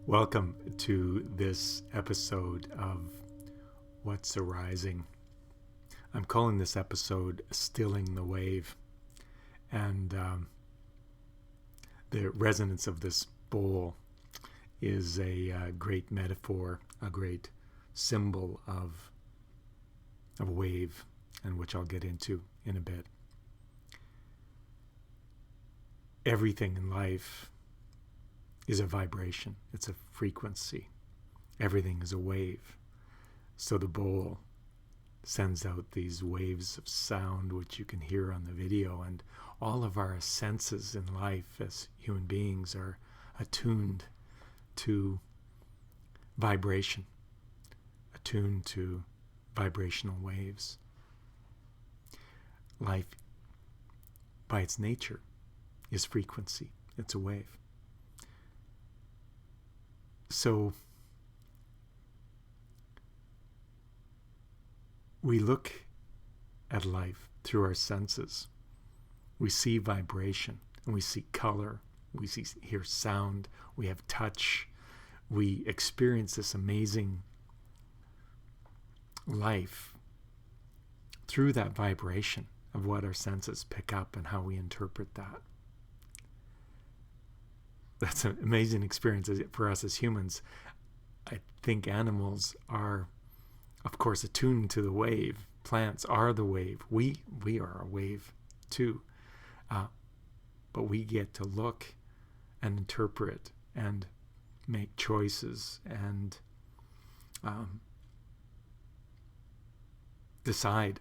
Welcome to this episode of What's Arising. I'm calling this episode Stilling the Wave. And the resonance of this bowl is a great metaphor, a great symbol of a wave, and which I'll get into in a bit. Everything in life is a vibration. It's a frequency. Everything is a wave. So the bowl sends out these waves of sound, which you can hear on the video, and all of our senses in life as human beings are attuned to vibration, attuned to vibrational waves. Life, by its nature, is frequency. It's a wave. So we look at life through our senses. We see vibration, and we see color, we hear sound, we have touch. We experience this amazing life through that vibration of what our senses pick up and how we interpret that. That's an amazing experience for us as humans. I think animals are, of course, attuned to the wave. Plants are the wave. We are a wave too. But we get to look and interpret and make choices and decide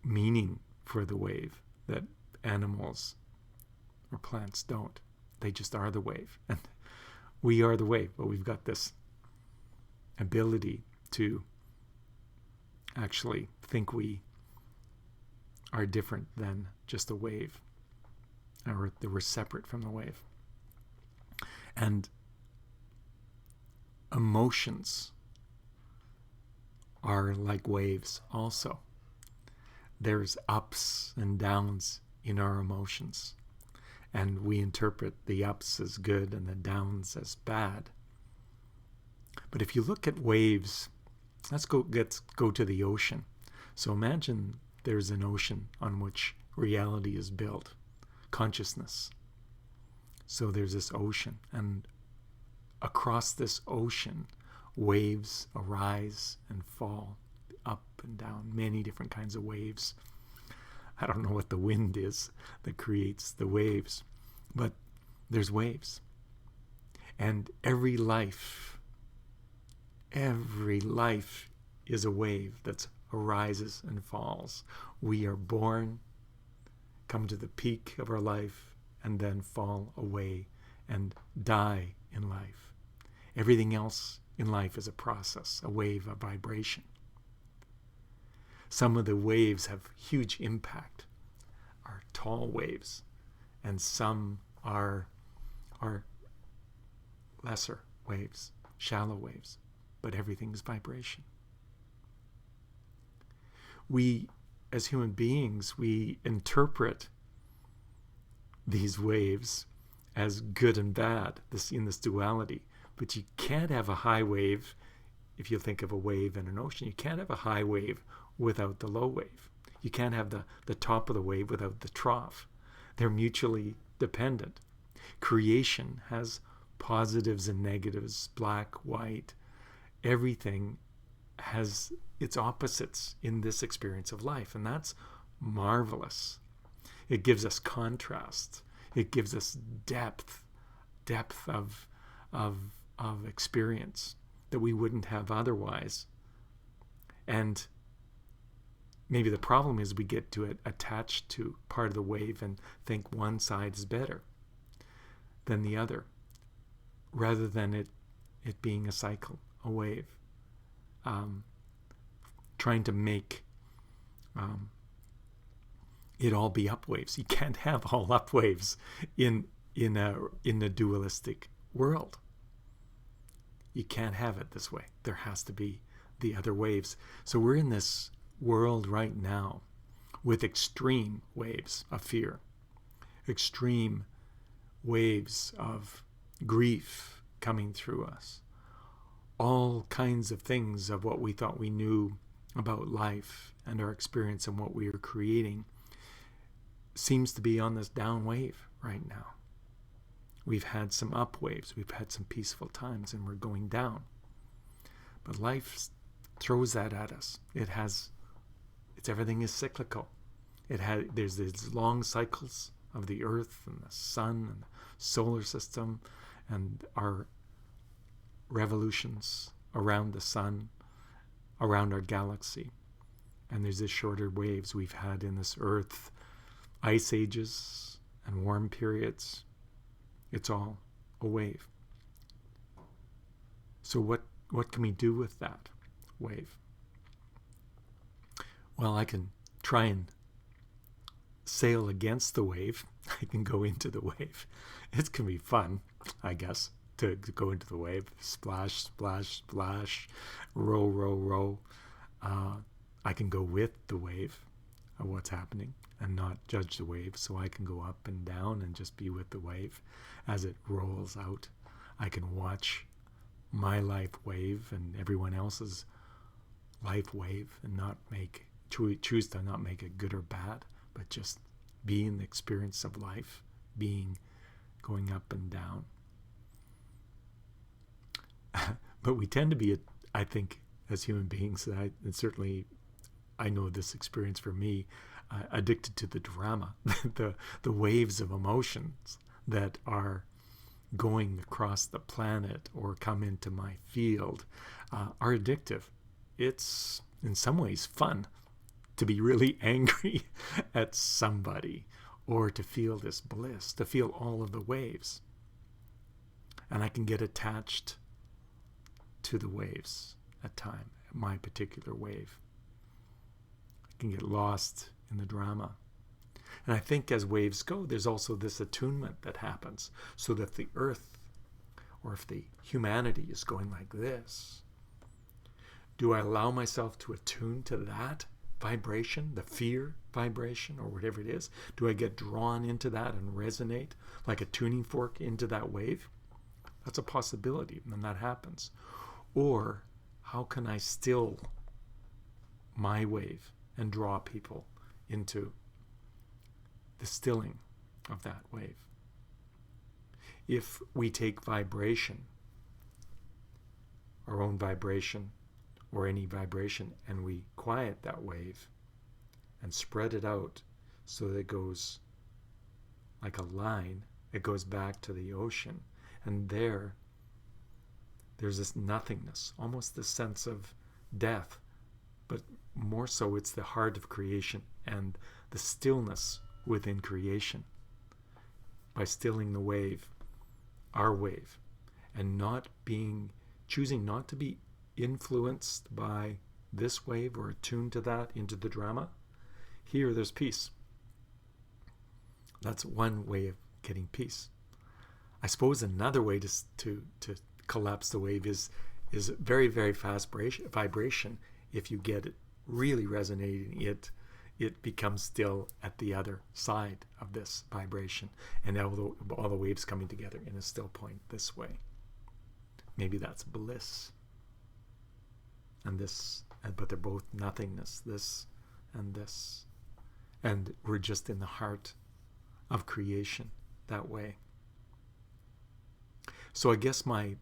meaning for the wave that animals or plants don't. They just are the wave. And we are the wave, but we've got this ability to actually think we are different than just a wave, or that we're separate from the wave. And emotions are like waves also. There's ups and downs in our emotions. And we interpret the ups as good and the downs as bad. But if you look at waves, let's go to the ocean. So imagine there's an ocean on which reality is built, consciousness. So there's this ocean, and across this ocean, waves arise and fall, up and down, many different kinds of waves. I don't know what the wind is that creates the waves, but there's waves. And every life is a wave that arises and falls. We are born, come to the peak of our life, and then fall away and die in life. Everything else in life is a process, a wave, a vibration. Some of the waves have huge impact, are tall waves, and some are lesser waves, shallow waves, but everything is vibration. We, as human beings, we interpret these waves as good and bad, in this duality, but you can't have a high wave. If you think of a wave in an ocean, you can't have a high wave without the low wave. You can't have the top of the wave without the trough. They're mutually dependent. Creation has positives and negatives, black, white. Everything has its opposites in this experience of life, and that's marvelous. It gives us contrast. It gives us depth of experience that we wouldn't have otherwise. And maybe the problem is we get to it attached to part of the wave and think one side is better than the other, rather than it being a cycle, a wave. Trying to make it all be up waves. You can't have all up waves in a dualistic world. You can't have it this way. There has to be the other waves. So we're in this world right now with extreme waves of fear, extreme waves of grief, coming through us. All kinds of things of what we thought we knew about life and our experience and what we are creating seems to be on this down wave right now. We've had some up waves, we've had some peaceful times, and we're going down. But life throws that at us. Everything is cyclical. There's these long cycles of the earth and the sun and the solar system and our revolutions around the sun, around our galaxy. And there's these shorter waves we've had in this earth, ice ages and warm periods. It's all a wave. So what can we do with that wave? Well, I can try and sail against the wave. I can go into the wave. It can be fun, I guess, to go into the wave. Splash, splash, splash, row, row, row. I can go with the wave of what's happening and not judge the wave. So I can go up and down and just be with the wave as it rolls out. I can watch my life wave and everyone else's life wave and not choose to not make it good or bad, but just be in the experience of life, going up and down. But we tend to be, I think, as human beings, and certainly I know this experience for me, addicted to the drama, the waves of emotions that are going across the planet or come into my field are addictive. It's in some ways fun to be really angry at somebody or to feel this bliss, to feel all of the waves. And I can get attached to the waves at times, my particular wave. I can get lost in the drama. And I think as waves go, there's also this attunement that happens, so that the earth, or if the humanity is going like this, do I allow myself to attune to that vibration, the fear vibration, or whatever it is? Do I get drawn into that and resonate like a tuning fork into that wave? That's a possibility when that happens. Or how can I still my wave and draw people into the stilling of that wave? If we take vibration, our own vibration, or any vibration, and we quiet that wave and spread it out so that it goes like a line, it goes back to the ocean, and there's this nothingness, almost this sense of death, but more so it's the heart of creation and the stillness within creation. By stilling the wave, our wave, and choosing not to be influenced by this wave or attuned to that into the drama, there's peace. That's one way of getting peace. I suppose another way to collapse the wave is very, very fast vibration. If you get it really resonating, it becomes still at the other side of this vibration, and all the waves coming together in a still point this way. Maybe that's bliss. And this, but they're both nothingness, this and this. And we're just in the heart of creation that way. So I guess my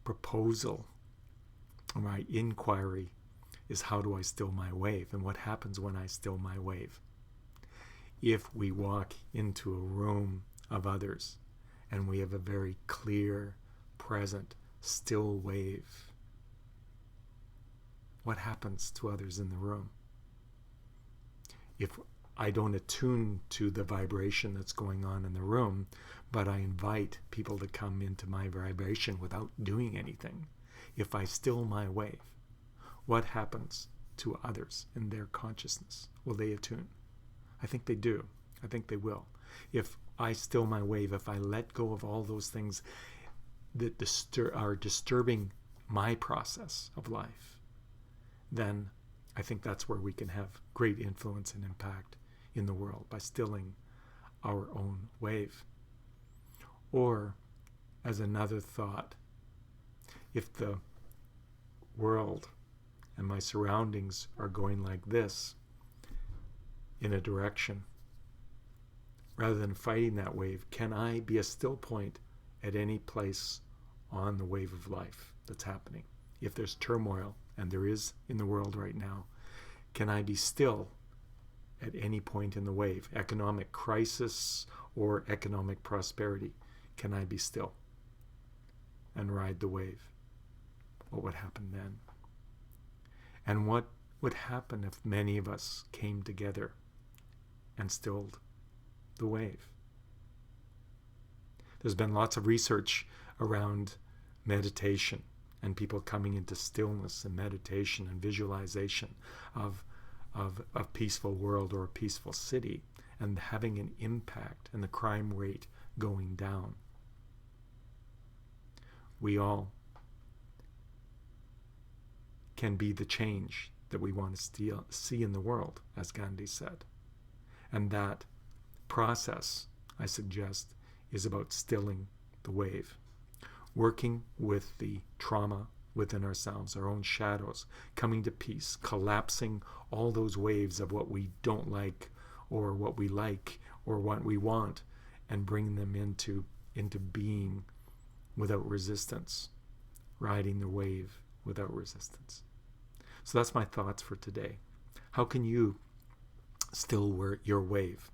proposal, or my inquiry, is how do I still my wave? And what happens when I still my wave? If we walk into a room of others and we have a very clear, present, still wave, what happens to others in the room? If I don't attune to the vibration that's going on in the room, but I invite people to come into my vibration without doing anything, if I still my wave, what happens to others in their consciousness? Will they attune? I think they do. I think they will. If I still my wave, if I let go of all those things that are disturbing my process of life, then I think that's where we can have great influence and impact in the world, by stilling our own wave. Or as another thought. If the world and my surroundings are going like this in a direction, rather than fighting that wave, can I be a still point at any place on the wave of life that's happening? If there's turmoil, and there is in the world right now, can I be still at any point in the wave? Economic crisis or economic prosperity, can I be still and ride the wave? What would happen then? And what would happen if many of us came together and stilled the wave? There's been lots of research around meditation and people coming into stillness and meditation and visualization of a peaceful world or a peaceful city, and having an impact and the crime rate going down. We all can be the change that we want to see in the world, as Gandhi said. And that process, I suggest, is about stilling the wave, working with the trauma within ourselves, our own shadows, coming to peace, collapsing all those waves of what we don't like or what we like or what we want, and bringing them into being without resistance, riding the wave without resistance. So that's my thoughts for today. How can you still your wave?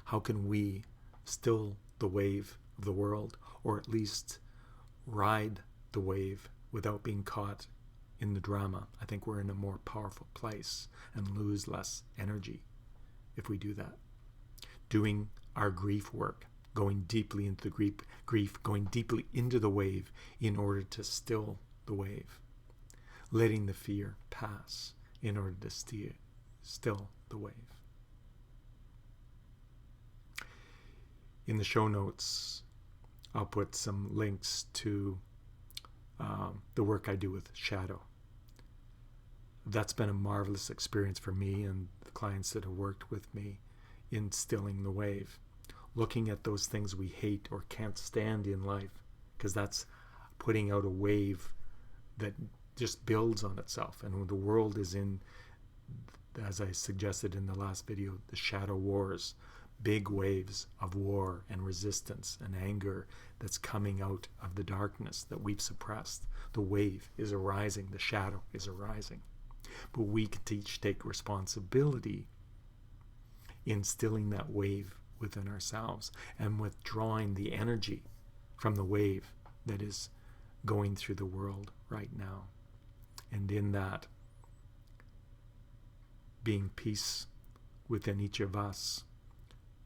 How can we still the wave of the world, or at least ride the wave without being caught in the drama? I think we're in a more powerful place and lose less energy if we do that. Doing our grief work, going deeply into the grief, going deeply into the wave in order to still the wave. Letting the fear pass in order to still the wave. In the show notes, I'll put some links to the work I do with shadow. That's been a marvelous experience for me and the clients that have worked with me in stilling the wave. Looking at those things we hate or can't stand in life, because that's putting out a wave that just builds on itself. And when the world is in, as I suggested in the last video, the shadow wars, big waves of war and resistance and anger that's coming out of the darkness that we've suppressed. The wave is arising, the shadow is arising. But we can take responsibility in stilling that wave within ourselves and withdrawing the energy from the wave that is going through the world right now. And in that, being peace within each of us,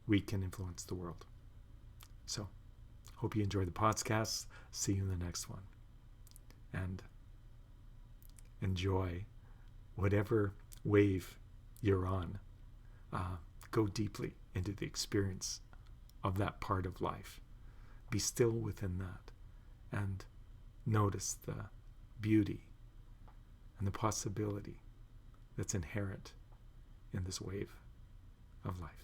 we can influence the world. So, hope you enjoy the podcast. See you in the next one. And enjoy whatever wave you're on. Go deeply into the experience of that part of life. Be still within that and notice the beauty and the possibility that's inherent in this wave of life.